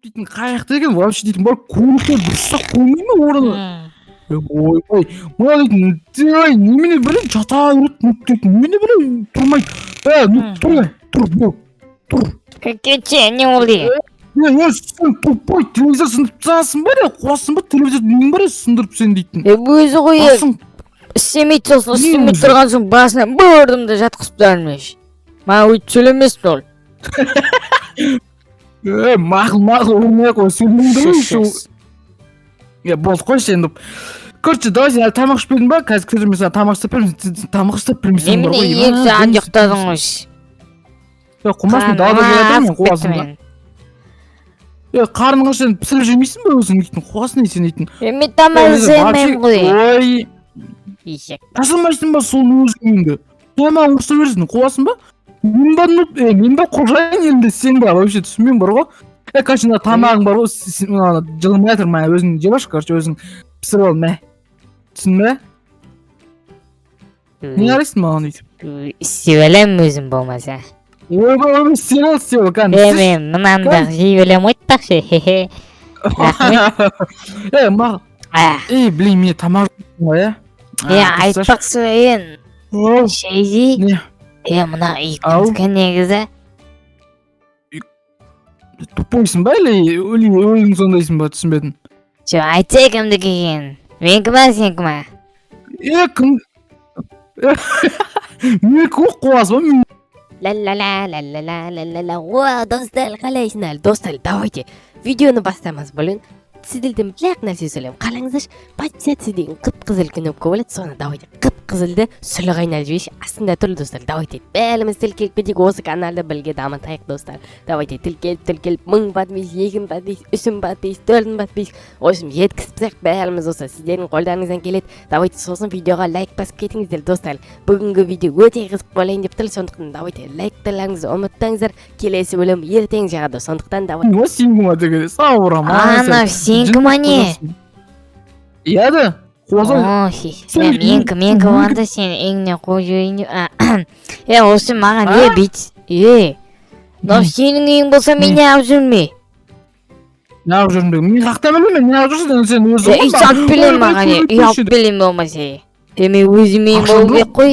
дейтін қаяқта екен вообще дейтін бар көлікке дұрыстап қоймай ма орнына. Ойбай, мына дейтін ой немене біле жата береді нұп дейтін немене біле тұрмайды. Нұп тұр. Кече не oldu? Сен тупой телевизор сындырып тастасың ба не қуасың ба телевизор нең бар сындырып сен дейтін. Bu өзі ғой істемейді сосын істемей тұрған соң басына бұрдым да жатқызып тастармеш. Маған өйтіп сөйлемесін ол. Мақыл ұрмай ақ қой сөйлемейді. Болды қойшы енді. Короче, давай сен әлі тамақ ішпедің ба? Қазір кіріп мен саған тамақ істеп беремін. Сен тамақ істеп бермесең бар ғой. Немене екі сағат ұйықтадың ғой. Қумасын далада жатырмын мен қуасың ба? Қарның ашын пісіріп жемейсің ба өзің дейтін қуасың сен дейтін. Мен тамақ жемеймін ғой. Ой. Ишек. Жасамайсың ба сол өзіңді? Маған ұрса берсің қуасың ба? Мен ба қожайын елінде сен ба вообще түсінбеймін бар ғой. Короче тамағың бар ғой жылымай жатыр мә өзің жеп алшы короче өзің пісіріп ал мә. Түсіндің бе? Не қарайсың маған өйтіп? Істеп алам өзім болмаса. Ойбай істеп ал кәдімгі. Мен мынанда жей білем ойттақшы. Маған. Білейін мен тамақ ғой айтпақшы ен. Шейзи. Мына үйкімізгі негізі. Тупойсың ба или өлің сондайсың ба түсінбедім. Айтса кімді келген. Мен кіма сен кіма? Кім? Мен көк қуасың ба мен? Ла-ла-ла-ла-ла-ла-ла-ла-ла. О, достар, қалайсыңдар? Достар, давайте видеоны бастамыз білін. Сіздерден бір нәрсе сөйлеймін. Қалаңыздаршы, подписаться деген қып-қызыл кнопка болады. Соны давайте қып-қызылды сүлі қайнап жібейші. Астында тұр достар. Давайте бәріміз тіл келіп кетейік осы каналды білге дамытайық достар. Давайте тіл келіп 1000 подпис, 2000 подпис, 3000 подпис, 4000 подпис. Осым жеткізсек бәріміз осы сіздердің қолдарыңыздан келеді. Давайте сосын видеоға лайк басып кетіңіздер достар. Бүгінгі видео өте қызық болайын деп тұр. Сондықтан давайте лайктарыңызды ұмытпаңыздар. Келесі бөлім ертең жағады. Сондықтан давайте. Сингума деген сауырама. Сенкі мане? Иә да? Менкі ванда сен еңіне қойын. Осы маған бейт. Но сенің ең болса мен не ап жүрме? Не ап жүрмді? Мен қақта білем, не ап жүрсің сен өзің? Үй алып білем маған, үй алып білем болмаса. Мен өзім ең болу керек қой.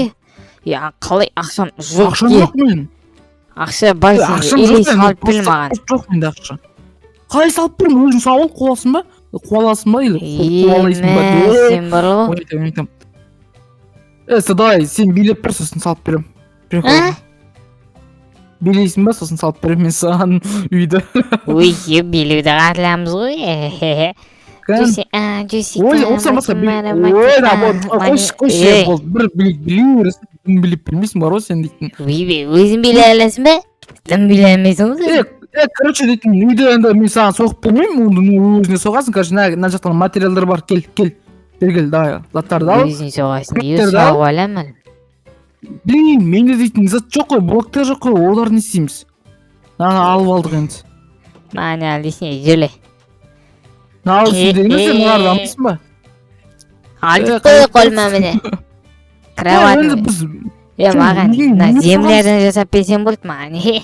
Қалай ақшам жоқ Ақшам жоқ мен. Ақша бар сен, или салып біл маған. Жоқ менде ақша. Қалай салып берем, өзің сауыл қуасың ба? Қуаласың ба, или қуалайсың ба? Сен бар ғой. Давай, сен билеп бір сосын салып берем. Билейсің ба, сосын салып берем мен саған үйді. Ой, билеуді қатыламыз ғой. Осыған басқа қойшы болды. Бір билей бересің, билеп білмейсің бар ғой сен дейтін. Өзің биле аласың ба? Сен биле алмайсың ғой? Короче дейтін үйде енді мен саған соғып бермеймін, оны өзіне соғасың. Короче, мына жақтан материалдар бар, кел. Давай, заттарды ал. Өзіне соғасың, соғып аламын. Блин, менде дейтін зат жоқ қой, блоктар жоқ қой, олар не істейміз? Алып алдық енді. Маған ал десіне, жүрі. Алып сүйдегіне сен мағарды алмайсың ба? Алдық қой қолма міне. Кроватын. Маған землядан жасап берсем болды маған.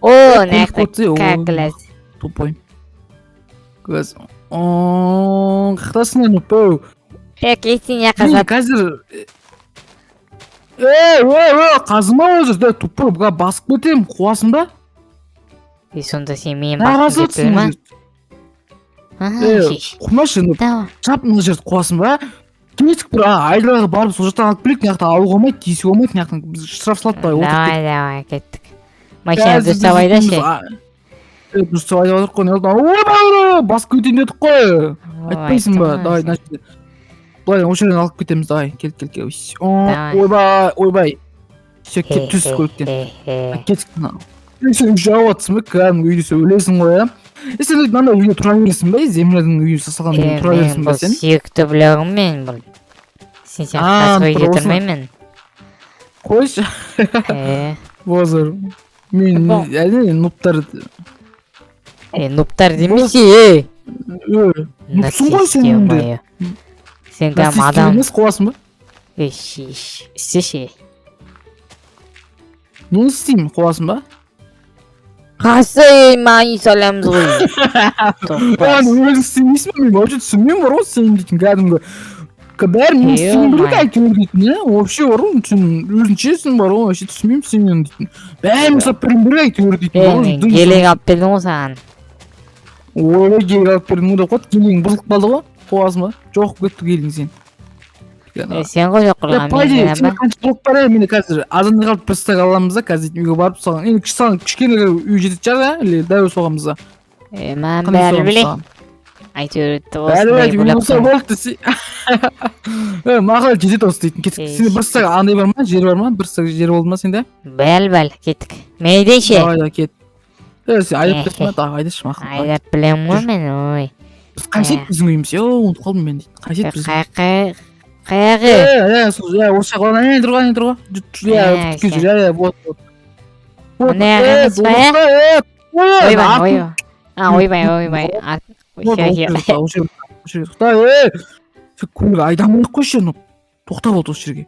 О, нәқті қақылас. Тупой. Көз. Қақтасың әні пау. Кесін яқазат. Қазір... Қазыма өзір. Тупой, бұға басып кетем, қуасың ба? Сонда сен мен басып кетпей ма? Құмаш енді шапның жерді қуасың ба? Кесік бір айдыраға барып сол жақтан алып білік, неяқта ауға алмайды, тесік олмайды, неяқтан штраф салатпай отырып. Давай, кеттік. Машина дұрыстап айдашы. Дұрыстап айдап отырық қой. Басып кетейін дедік қой. Айтпайсың ба? Давай, значит. Былай, осы жерден алып кетеміз. Давай, кел. Ойбай. Все, кет түс көліктен. Кетік. Сен жауап атсың ба? Кәдімгі үйде сөйлесің ғой, ә? Сен мында үйде тұра бересің ба? Землядің үйі сасалған үйде тұра бересің ба сен? Бұл сүйікті білігім мен бұл. Сен қасық үйде тұрмаймын. Қойшы. Бозыр. Мен әлі нұптар... Нұптар демесе, нұпсың ғой сен енді. Сен кәм адам... Насист қуасың ба? Істеші. Не істеймін, қуасың ба? Қасы 많이 саламыз ғой. Өзің сенбейсің бе? Мен вообще түсінбеймін бар ғой сен дейтін кәдімгі. Бәрі мен түсінбеймін әйтеуір дейтін, иә? Вообще бар ғой, өзіншесің бар ғой, вообще түсінбеймін сенен дейтін. Бәрін сап бір әйтеуір дейтін. Келек алып бердің ғой саған. Ой, келек алып бердің ғой деп қойды, келегің бұзылып қалды ғой, қоғасың ба? Жоқ кетті келең сен. Сен ғой жоқ қылған мен сен қанша толық бар ә, мені қазір азанда қалып бір стак аламыз да, қазір үйге барып соған. Енді саған кішкене үй жететін шығар, или дәу соғамыз да. Маған бәрі біле. Әйтеуір бәрі болса болды десе. Маған жетеді осы дейтін. Кеттік. Сенде бір стак андай бар ма? Жер бар ма? Бір стак жер болды ма сенде? Бәл, кеттік. Мейденше. Давай, кет. Сен айдап берсін ба? Давай, айдашы мақұл. Айдап білем ғой мен, ой. Қайсет біздің үйіміз? Ұмытып қалдым мен дейтін. Қайсет біздің? Қаяғы? Осы жақылан тұрған тұрға. Күтке жүр, вот. Ойбай. Сен көлік айдамай-ақ қойшы, тоқта болды осы жерге.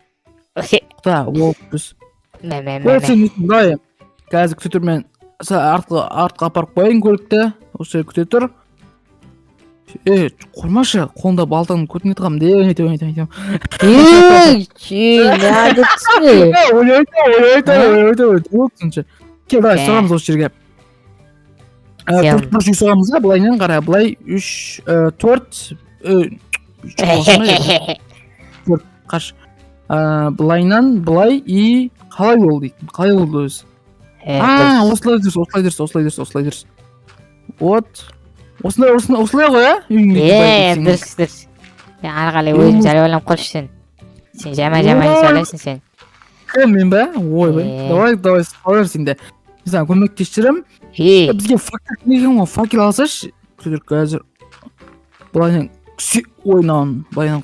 Тоқта, вот біз. Сен үйтін, давай. Қазір күте тұр, мен артқа апарып қойын көлікті. Осы жерге күте тұр. Қоймашы, қолында балтаның көтіне тұғам, айтам. Ойлайты. Кел, давай, соғамыз осы жерге. Төрт үй соғамыз да, былайнан қара, былай 3, 4, қаш. Былайнан, былай, и қалай болды дейтін, қалай болды өзі. Осылай дұрыс. Вот. Осылай ғой, ә? Дұрыс. Ары қалай өзім жайлы ойлам қойшы сен. Сен жамай сөйлейсің сен. Мен ба? Ойбай. Давай, қалар сен де. Мен саған көмектесірім. Бізге факел деген ғой, факел алсашы. Күтір қазір. Былайнан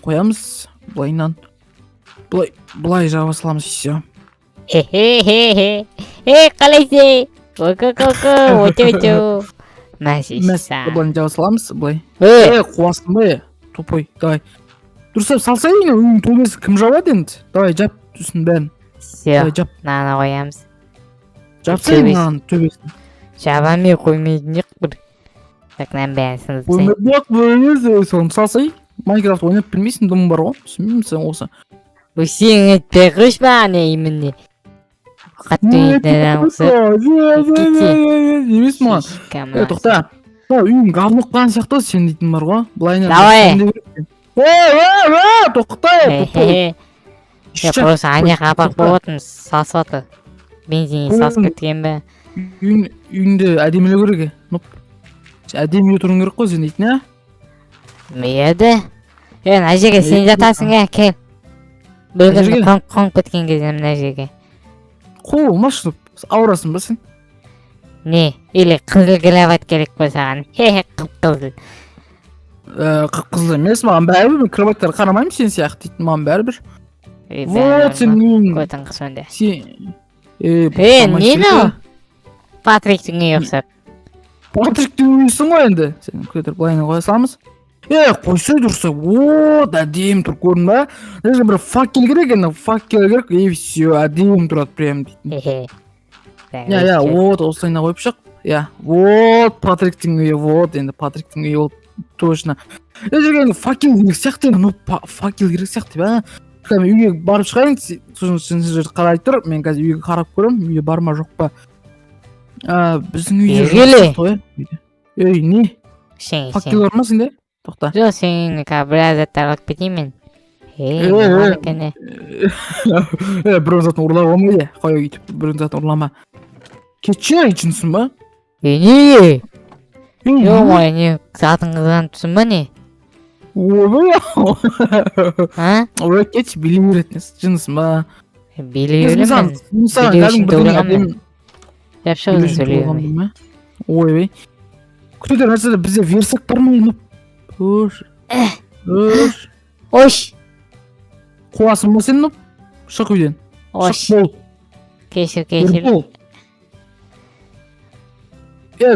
қоямыз. Былай жаба саламыз, все. Қалайсың? Ко-ко-ко-ко. Былайын жаба саламыз, былай. Қуасың ба, тупой, давай. Дұрыстап салсайын, үйің төбесі кім жабады енді? Давай, жап үстін бәрін. Все, нана қоямыз. Жапсайын нанын төбесін. Жабамай қоймайтын ек бір. Сақнан бәрін сындырсайын. Ойнап бөлінесі, соны салсай. Майнкрафт ойнап білмейсің, дұмын бар ғой, түсінбеймін сен осы. Сен айтпай қойш маған именно. Қатты үйден осы. Емес маған. Тоқта. Үйім ғавнық қаған сияқты сен дейтін бар ғой. Давай. Тоқта. Просто ане қапақ болатын сасып аты. Бензин сасып кеткен бе. Үйінде әдемілі керек. Әдемі отырың керек қой сен дейтін, ә? Мейеді. Мына жерге сен жатасың, кел. Бөлгінді қонып кеткен кезде мына жерге. Қол болмашы, ауырасың ба сен? Не, или қызыл кровать керек қой саған. Қып-қызыл. Қып-қызыл емес, маған бәрібір, мен кроваттар қарамаймын сен сияқты дейтін, маған бәрібір. Вот сен үйің. Көтің қыс өнде. Не да? Патриктің үйі ұқсап. Патриктің үйісің ғой енді. Сен көтір былайына қоя саламыз. Қойсай дұрса, вот, әдем тұр көрдің ба? Даже бір факел керек енді, факел керек, и все, әдем тұрады прям дейтін. Вот, осылайына қойып шық. Вот, Патриктің үйі, вот, енді Патриктің үйі ол точно. Енді факел керек сияқты, факел керек сияқты, ба? Мен үйге барып шығайын, сосын сіздер қарай тұр, мен қазір үйге қарап көрем, үйде бар ма жоқ па. Біздің үйде жоқ қой. Не? Факел бар ма сенде? Тоқта. Жоқ, сен біраз заттар алып кетейін мен. Маған кәне. Бір затын ұрлап олмайды, қоя кетіп, бір затын ұрлама. Кетші айтшынсың ба? Не? Ой, не, затын қызған түсін ба не? Ой, кетші, билей беретінес, жынысың ба? Билей беремін. Билей үшін тоғылғанмын. Жапшы өзін сөйлей бермей. Ой, күтедер нәрседе бізде версак бар ма? Ош. Қуасың ба сен, шық үйден. Ош. Шық бол. Кешір.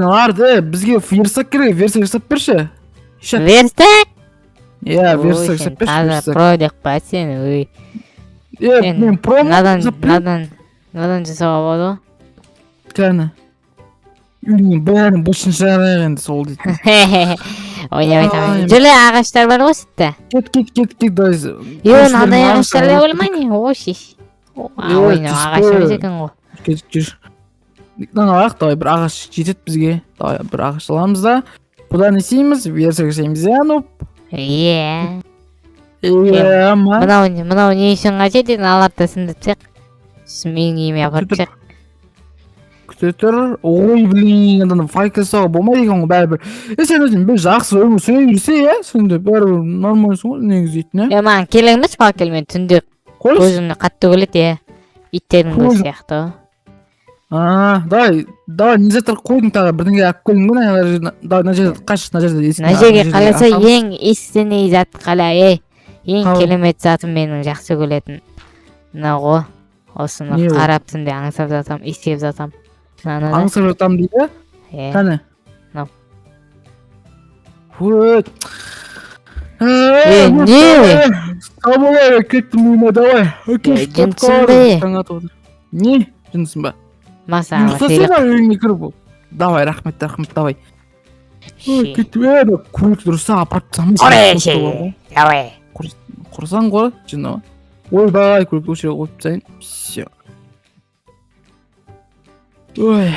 Нарды, бізге версак керек, версак жасап берші. Версак? Версак жасап берші. Таза про деп па сен, өй. Мен про ма жасап берші? Надан жасауға болады ғой? Кәні. үйдің бәрін босын шығарайық енді сол дейтін. ойнап Ай, айтамын. Жылы ағаштар бар ғой сізде. Кет давай. Ё, мынандай ағаштар да болмайды. Ой, шеш. Ойнап ағаш емес екен ғой. Кет жүр. Мынаны алайық, давай бір ағаш жетеді бізге. Давай бір ағаш аламыз да. Бұдан не істейміз? Версия жасаймыз иә, нұп. Иә. Ма. Мынау не үшін қажет еді аларды сындырсақ. Менің үйіме апарып тастақ. Күте тұр. Ой, блин, ана файк жасауға болмайды екен ғой бәрібір. Сен өзің бір жақсы өмір сүре берсе, иә? Сен де бәрібір нормальсың ғой, негізі дейтін, иә? Маған керек емес факел, мен түнде көзімді қатты көреді, иә. Иттердің көзі сияқты. Давай, не заттар қойдың тағы бірдеңе алып келдің бе? Давай, мына жерде қаш, мына жерде есік. Мына жерге қаласа ең естіне зат қала, ең керемет затым менің жақсы көретін. Мына ғой. Осыны қарап түнде аңсап жатам, иіскеп жатам. Аңсап жатам дейді? Қане? Вот. Не? Сабылай, кеттім үйіме, давай. Жынсың ба? Не? Жынсың ба? Масаға ұйықтасана үйіңе кіріп ол. Давай, рахмет, давай. Кеттім, көлік дұрыса апарып тастамыз. Давай. Құрсаң ғой, жынды ма? Ой, давай, көлікті осы жерге қойып тастайын. Все. Ой,